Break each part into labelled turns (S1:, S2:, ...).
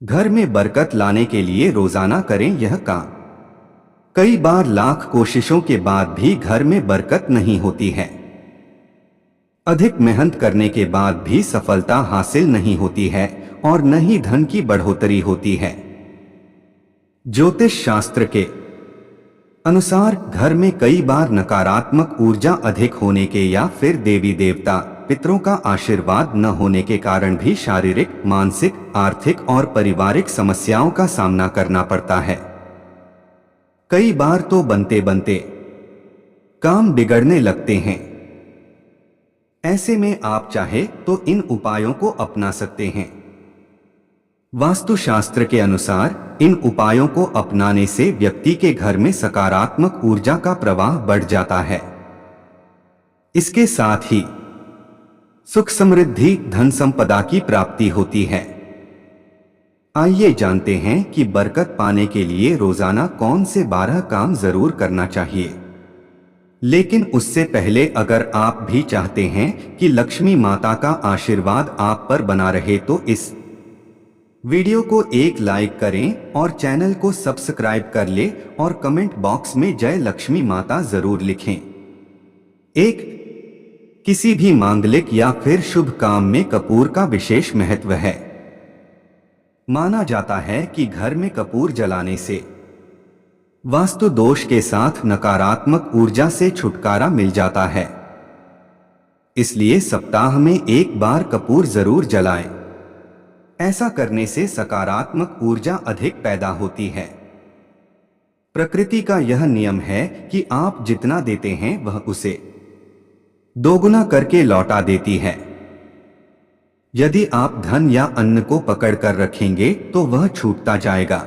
S1: घर में बरकत लाने के लिए रोजाना करें यह काम। कई बार लाख कोशिशों के बाद भी घर में बरकत नहीं होती है। अधिक मेहनत करने के बाद भी सफलता हासिल नहीं होती है और न ही धन की बढ़ोतरी होती है। ज्योतिष शास्त्र के अनुसार घर में कई बार नकारात्मक ऊर्जा अधिक होने के या फिर देवी देवता पितरों का आशीर्वाद न होने के कारण भी शारीरिक, मानसिक, आर्थिक और पारिवारिक समस्याओं का सामना करना पड़ता है। कई बार तो बनते बनते काम बिगड़ने लगते हैं। ऐसे में आप चाहे तो इन उपायों को अपना सकते हैं। वास्तुशास्त्र के अनुसार इन उपायों को अपनाने से व्यक्ति के घर में सकारात्मक ऊर्जा का प्रवाह बढ़ जाता है। इसके साथ ही सुख, समृद्धि, धन संपदा की प्राप्ति होती है। आइए जानते हैं कि बरकत पाने के लिए रोजाना कौन से 12 काम जरूर करना चाहिए। लेकिन उससे पहले अगर आप भी चाहते हैं कि लक्ष्मी माता का आशीर्वाद आप पर बना रहे तो इस वीडियो को एक लाइक करें और चैनल को सब्सक्राइब कर ले और कमेंट बॉक्स में जय लक्ष्मी माता जरूर लिखें। एक, किसी भी मांगलिक या फिर शुभ काम में कपूर का विशेष महत्व है। माना जाता है कि घर में कपूर जलाने से वास्तु दोष के साथ नकारात्मक ऊर्जा से छुटकारा मिल जाता है। इसलिए सप्ताह में एक बार कपूर जरूर जलाएं। ऐसा करने से सकारात्मक ऊर्जा अधिक पैदा होती है। प्रकृति का यह नियम है कि आप जितना देते हैं वह उसे दोगुना करके लौटा देती है। यदि आप धन या अन्न को पकड़ कर रखेंगे तो वह छूटता जाएगा।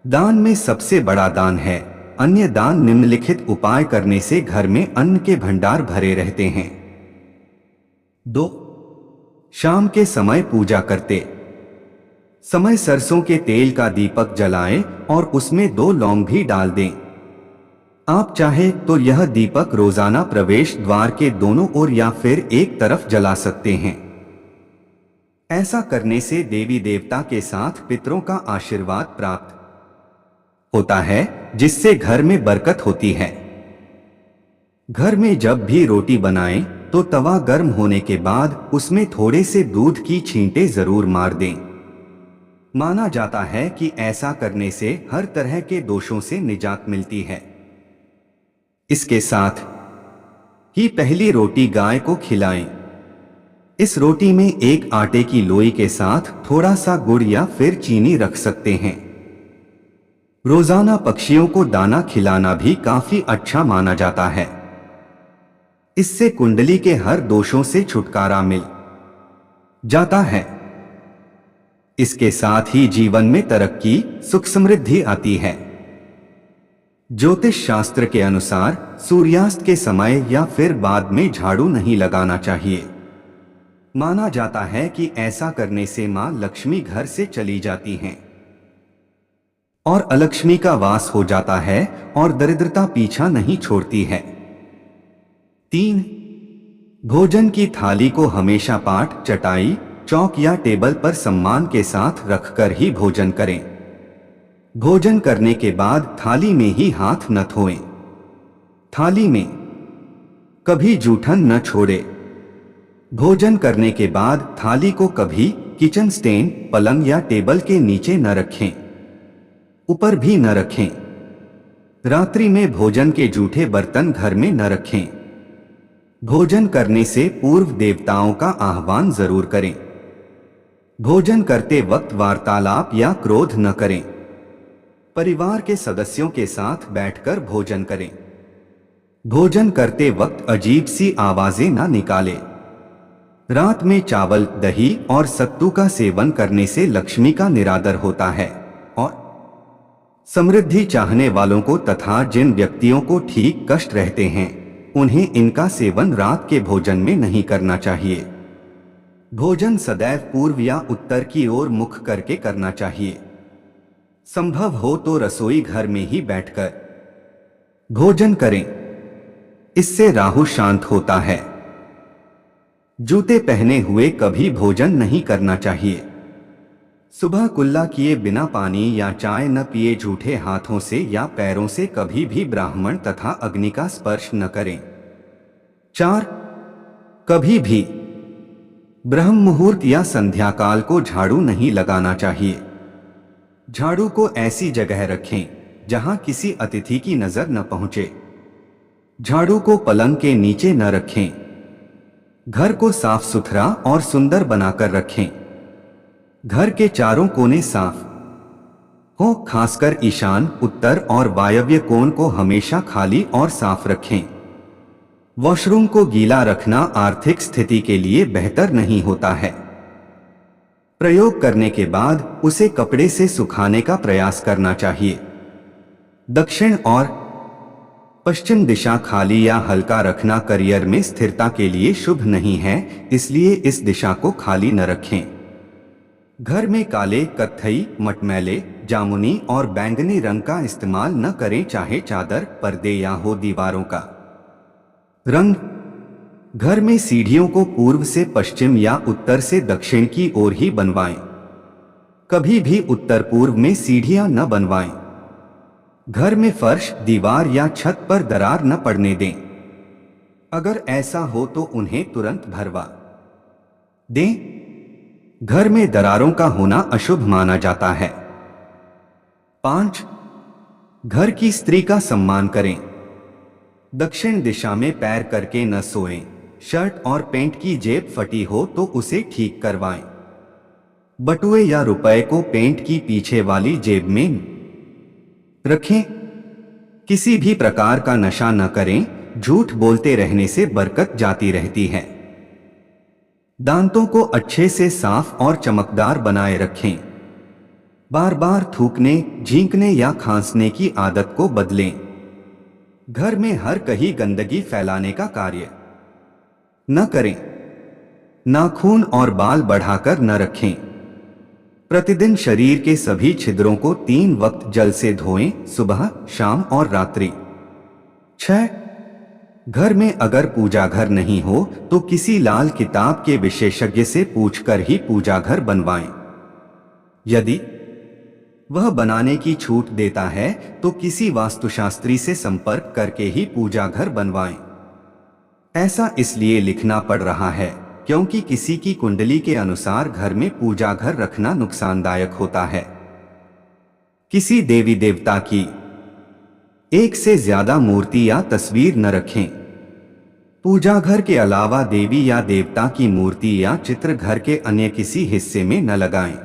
S1: दान में सबसे बड़ा दान है अन्य दान। निम्नलिखित उपाय करने से घर में अन्न के भंडार भरे रहते हैं। 2, शाम के समय पूजा करते समय सरसों के तेल का दीपक जलाएं और उसमें 2 लौंग भी डाल दें। आप चाहे तो यह दीपक रोजाना प्रवेश द्वार के दोनों ओर या फिर एक तरफ जला सकते हैं। ऐसा करने से देवी देवता के साथ पितरों का आशीर्वाद प्राप्त होता है, जिससे घर में बरकत होती है। घर में जब भी रोटी बनाएं तो तवा गर्म होने के बाद उसमें थोड़े से दूध की छींटे जरूर मार दें। माना जाता है कि ऐसा करने से हर तरह के दोषों से निजात मिलती है। इसके साथ ही पहली रोटी गाय को खिलाएं। इस रोटी में एक आटे की लोई के साथ थोड़ा सा गुड़ या फिर चीनी रख सकते हैं। रोजाना पक्षियों को दाना खिलाना भी काफी अच्छा माना जाता है। इससे कुंडली के हर दोषों से छुटकारा मिल जाता है। इसके साथ ही जीवन में तरक्की, सुख, समृद्धि आती है। ज्योतिष शास्त्र के अनुसार सूर्यास्त के समय या फिर बाद में झाड़ू नहीं लगाना चाहिए। माना जाता है कि ऐसा करने से मां लक्ष्मी घर से चली जाती हैं और अलक्ष्मी का वास हो जाता है और दरिद्रता पीछा नहीं छोड़ती है। 3, भोजन की थाली को हमेशा पाट, चटाई, चौक या टेबल पर सम्मान के साथ रखकर ही भोजन करें। भोजन करने के बाद थाली में ही हाथ न धोएं। थाली में कभी जूठन न छोड़े। भोजन करने के बाद थाली को कभी किचन स्टैंड, पलंग या टेबल के नीचे न रखें, ऊपर भी न रखें। रात्रि में भोजन के जूठे बर्तन घर में न रखें। भोजन करने से पूर्व देवताओं का आह्वान जरूर करें। भोजन करते वक्त वार्तालाप या क्रोध न करें। परिवार के सदस्यों के साथ बैठकर भोजन करें। भोजन करते वक्त अजीब सी आवाजें न निकालें। रात में चावल, दही और सत्तू का सेवन करने से लक्ष्मी का निरादर होता है और समृद्धि चाहने वालों को तथा जिन व्यक्तियों को ठीक कष्ट रहते हैं उन्हें इनका सेवन रात के भोजन में नहीं करना चाहिए। भोजन सदैव पूर्व या उत्तर की ओर मुख करके करना चाहिए। संभव हो तो रसोई घर में ही बैठकर भोजन करें। इससे राहु शांत होता है। जूते पहने हुए कभी भोजन नहीं करना चाहिए। सुबह कुल्ला किए बिना पानी या चाय न पिए, झूठे हाथों से या पैरों से कभी भी ब्राह्मण तथा अग्नि का स्पर्श न करें। 4. कभी भी ब्रह्म मुहूर्त या संध्या काल को झाड़ू नहीं लगाना चाहिए। झाड़ू को ऐसी जगह रखें जहां किसी अतिथि की नजर न पहुंचे। झाड़ू को पलंग के नीचे न रखें। घर को साफ सुथरा और सुंदर बनाकर रखें। घर के चारों कोने साफ हो, खासकर ईशान, उत्तर और वायव्य कोण को हमेशा खाली और साफ रखें। वॉशरूम को गीला रखना आर्थिक स्थिति के लिए बेहतर नहीं होता है। प्रयोग करने के बाद उसे कपड़े से सुखाने का प्रयास करना चाहिए। दक्षिण और पश्चिम दिशा खाली या हल्का रखना करियर में स्थिरता के लिए शुभ नहीं है, इसलिए इस दिशा को खाली न रखें। घर में काले, कत्थई, मटमैले, जामुनी और बैंगनी रंग का इस्तेमाल न करें, चाहे चादर, पर्दे या हो दीवारों का रंग। घर में सीढ़ियों को पूर्व से पश्चिम या उत्तर से दक्षिण की ओर ही बनवाएं। कभी भी उत्तर पूर्व में सीढ़ियां न बनवाएं। घर में फर्श, दीवार या छत पर दरार न पड़ने दें। अगर ऐसा हो तो उन्हें तुरंत भरवा दें। घर में दरारों का होना अशुभ माना जाता है। 5. घर की स्त्री का सम्मान करें। दक्षिण दिशा में पैर करके न सोएं। शर्ट और पैंट की जेब फटी हो तो उसे ठीक करवाएं। बटुए या रुपए को पैंट की पीछे वाली जेब में रखें। किसी भी प्रकार का नशा न करें। झूठ बोलते रहने से बरकत जाती रहती है। दांतों को अच्छे से साफ और चमकदार बनाए रखें। बार बार थूकने, झींकने या खांसने की आदत को बदलें। घर में हर कहीं गंदगी फैलाने का कार्य न करें। नाखून और बाल बढ़ाकर न रखें। प्रतिदिन शरीर के सभी छिद्रों को 3 वक्त जल से धोएं, सुबह, शाम और रात्रि। 6. घर में अगर पूजा घर नहीं हो तो किसी लाल किताब के विशेषज्ञ से पूछकर ही पूजा घर बनवाएं। यदि वह बनाने की छूट देता है तो किसी वास्तुशास्त्री से संपर्क करके ही पूजा घर बनवाएं। ऐसा इसलिए लिखना पड़ रहा है क्योंकि किसी की कुंडली के अनुसार घर में पूजा घर रखना नुकसानदायक होता है। किसी देवी देवता की एक से ज्यादा मूर्ति या तस्वीर न रखें। पूजा घर के अलावा देवी या देवता की मूर्ति या चित्र घर के अन्य किसी हिस्से में न लगाएं।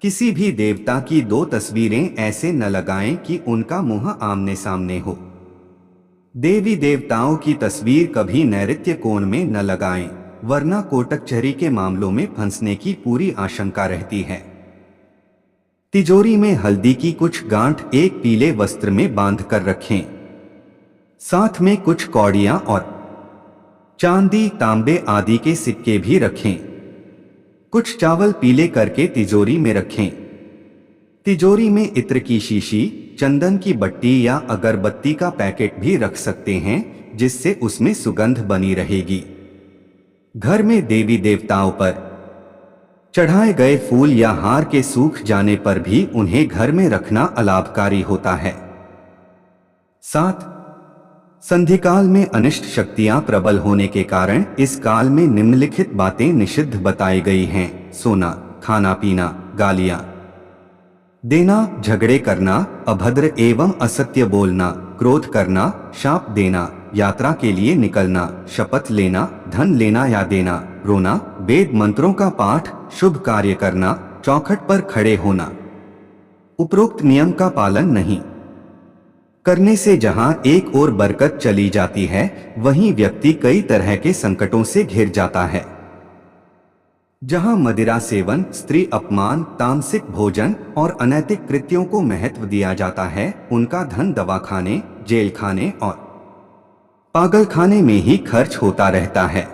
S1: किसी भी देवता की 2 तस्वीरें ऐसे न लगाएं कि उनका मुंह आमने सामने हो। देवी देवताओं की तस्वीर कभी नैऋत्य कोण में न लगाएं, वरना कोटकचहरी के मामलों में फंसने की पूरी आशंका रहती है। तिजोरी में हल्दी की कुछ गांठ एक पीले वस्त्र में बांध कर रखें। साथ में कुछ कौड़ियां और चांदी, तांबे आदि के सिक्के भी रखें। कुछ चावल पीले करके तिजोरी में रखें। तिजोरी में इत्र की शीशी, चंदन की बट्टी या अगरबत्ती का पैकेट भी रख सकते हैं, जिससे उसमें सुगंध बनी रहेगी। घर में देवी देवताओं पर चढ़ाए गए फूल या हार के सूख जाने पर भी उन्हें घर में रखना अलाभकारी होता है। 7. संधिकाल में अनिष्ट शक्तियां प्रबल होने के कारण इस काल में निम्नलिखित बातें निषिद्ध बताई गई हैं: सोना, खाना पीना, गालियां देना, झगड़े करना, अभद्र एवं असत्य बोलना, क्रोध करना, शाप देना, यात्रा के लिए निकलना, शपथ लेना, धन लेना या देना, रोना, वेद मंत्रों का पाठ, शुभ कार्य करना, चौखट पर खड़े होना। उपरोक्त नियम का पालन नहीं करने से जहां एक ओर बरकत चली जाती है, वहीं व्यक्ति कई तरह के संकटों से घिर जाता है। जहां मदिरा सेवन, स्त्री अपमान, तामसिक भोजन और अनैतिक कृत्यों को महत्व दिया जाता है, उनका धन दवाखाने, जेल खाने और पागलखाने में ही खर्च होता रहता है।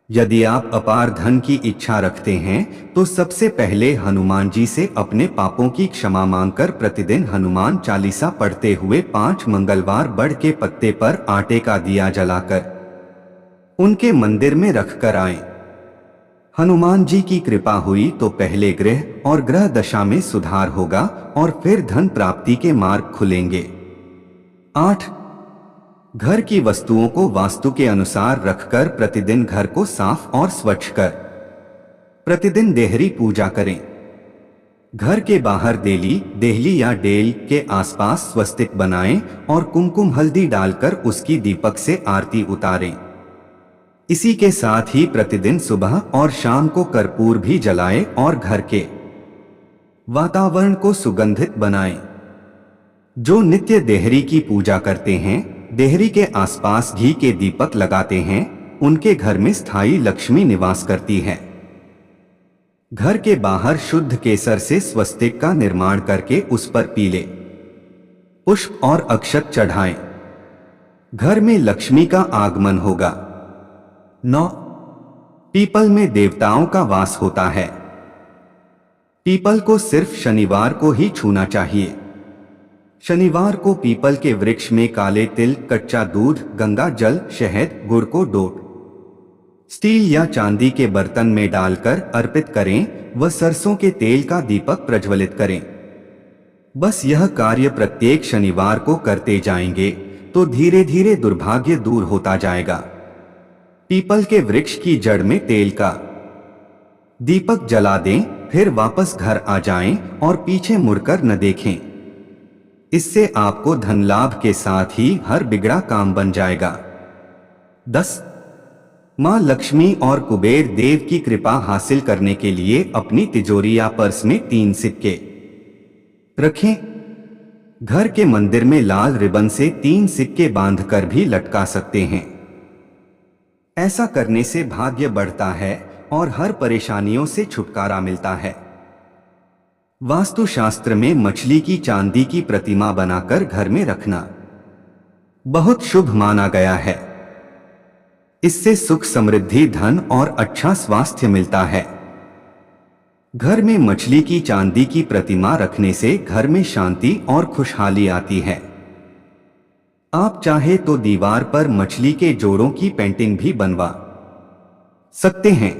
S1: यदि आप अपार धन की इच्छा रखते हैं तो सबसे पहले हनुमान जी से अपने पापों की क्षमा मांगकर प्रतिदिन हनुमान चालीसा पढ़ते हुए 5 मंगलवार बड़ के पत्ते पर आटे का दिया जलाकर उनके मंदिर में रखकर आएं। हनुमान जी की कृपा हुई तो पहले ग्रह और ग्रह दशा में सुधार होगा और फिर धन प्राप्ति के मार्ग खुलेंगे। 8. घर की वस्तुओं को वास्तु के अनुसार रखकर प्रतिदिन घर को साफ और स्वच्छ कर प्रतिदिन देहरी पूजा करें। घर के बाहर देहली या डेल के आसपास स्वस्तिक बनाएं और कुमकुम हल्दी डालकर उसकी दीपक से आरती उतारें। इसी के साथ ही प्रतिदिन सुबह और शाम को कर्पूर भी जलाएं और घर के वातावरण को सुगंधित बनाएं। जो नित्य देहरी की पूजा करते हैं, देहरी के आसपास घी के दीपक लगाते हैं, उनके घर में स्थायी लक्ष्मी निवास करती है। घर के बाहर शुद्ध केसर से स्वस्तिक का निर्माण करके उस पर पीले पुष्प और अक्षत चढ़ाएं। घर में लक्ष्मी का आगमन होगा। 9. पीपल में देवताओं का वास होता है। पीपल को सिर्फ शनिवार को ही छूना चाहिए। शनिवार को पीपल के वृक्ष में काले तिल, कच्चा दूध, गंगा जल, शहद, गुड़ को डोट स्टील या चांदी के बर्तन में डालकर अर्पित करें व सरसों के तेल का दीपक प्रज्वलित करें। बस यह कार्य प्रत्येक शनिवार को करते जाएंगे तो धीरे धीरे दुर्भाग्य दूर होता जाएगा। पीपल के वृक्ष की जड़ में तेल का दीपक जला दें, फिर वापस घर आ जाएं और पीछे मुड़कर न देखें। इससे आपको धन लाभ के साथ ही हर बिगड़ा काम बन जाएगा। 10. मां लक्ष्मी और कुबेर देव की कृपा हासिल करने के लिए अपनी तिजोरी या पर्स में 3 सिक्के रखें। घर के मंदिर में लाल रिबन से 3 सिक्के बांधकर भी लटका सकते हैं। ऐसा करने से भाग्य बढ़ता है और हर परेशानियों से छुटकारा मिलता है। वास्तुशास्त्र में मछली की चांदी की प्रतिमा बनाकर घर में रखना बहुत शुभ माना गया है। इससे सुख, समृद्धि, धन और अच्छा स्वास्थ्य मिलता है। घर में मछली की चांदी की प्रतिमा रखने से घर में शांति और खुशहाली आती है। आप चाहे तो दीवार पर मछली के जोड़ों की पेंटिंग भी बनवा सकते हैं।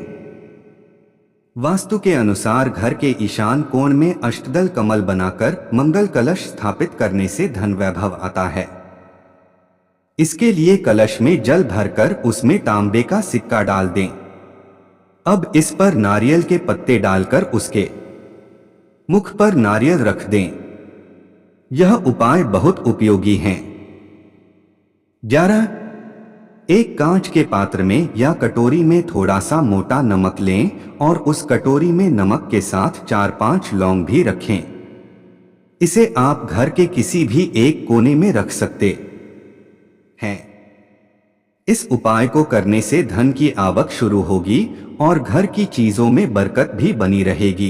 S1: वास्तु के अनुसार घर के ईशान कोण में अष्टदल कमल बनाकर मंगल कलश स्थापित करने से धन वैभव आता है। इसके लिए कलश में जल भरकर उसमें तांबे का सिक्का डाल दें। अब इस पर नारियल के पत्ते डालकर उसके मुख पर नारियल रख दें। यह उपाय बहुत उपयोगी है। 11. एक कांच के पात्र में या कटोरी में थोड़ा सा मोटा नमक लें और उस कटोरी में नमक के साथ 4-5 लौंग भी रखें। इसे आप घर के किसी भी एक कोने में रख सकते हैं। इस उपाय को करने से धन की आवक शुरू होगी और घर की चीजों में बरकत भी बनी रहेगी।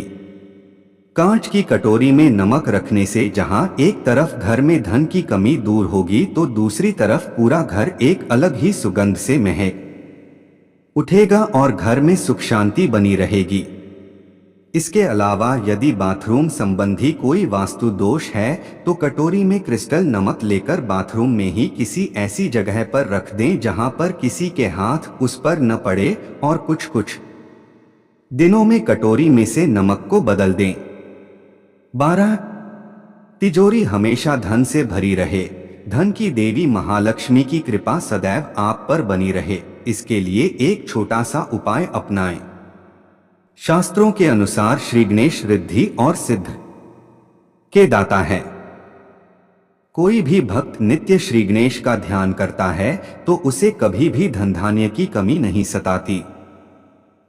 S1: कांच की कटोरी में नमक रखने से जहां एक तरफ घर में धन की कमी दूर होगी तो दूसरी तरफ पूरा घर एक अलग ही सुगंध से महक उठेगा और घर में सुख शांति बनी रहेगी। इसके अलावा यदि बाथरूम संबंधी कोई वास्तु दोष है तो कटोरी में क्रिस्टल नमक लेकर बाथरूम में ही किसी ऐसी जगह पर रख दें जहां पर किसी के हाथ उस पर न पड़े और कुछ दिनों में कटोरी में से नमक को बदल दें। 12. तिजोरी हमेशा धन से भरी रहे। धन की देवी महालक्ष्मी की कृपा सदैव आप पर बनी रहे, इसके लिए एक छोटा सा उपाय अपनाएं। शास्त्रों के अनुसार श्री गणेश रिद्धि और सिद्ध के दाता है। कोई भी भक्त नित्य श्री गणेश का ध्यान करता है तो उसे कभी भी धन धान्य की कमी नहीं सताती।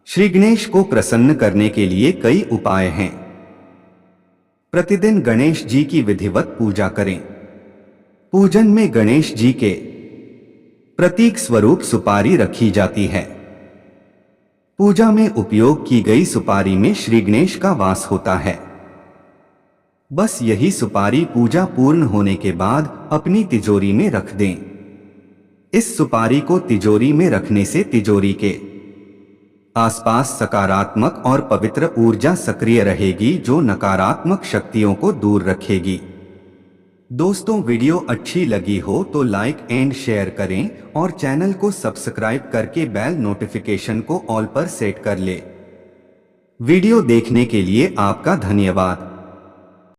S1: श्री गणेश को प्रसन्न करने के लिए कई उपाय हैं। प्रतिदिन गणेश जी की विधिवत पूजा करें। पूजन में गणेश जी के प्रतीक स्वरूप सुपारी रखी जाती है। पूजा में उपयोग की गई सुपारी में श्री गणेश का वास होता है। बस यही सुपारी पूजा पूर्ण होने के बाद अपनी तिजोरी में रख दें। इस सुपारी को तिजोरी में रखने से तिजोरी के आसपास सकारात्मक और पवित्र ऊर्जा सक्रिय रहेगी जो नकारात्मक शक्तियों को दूर रखेगी। दोस्तों, वीडियो अच्छी लगी हो तो लाइक एंड शेयर करें और चैनल को सब्सक्राइब करके बेल नोटिफिकेशन को ऑल पर सेट कर ले। वीडियो देखने के लिए आपका धन्यवाद।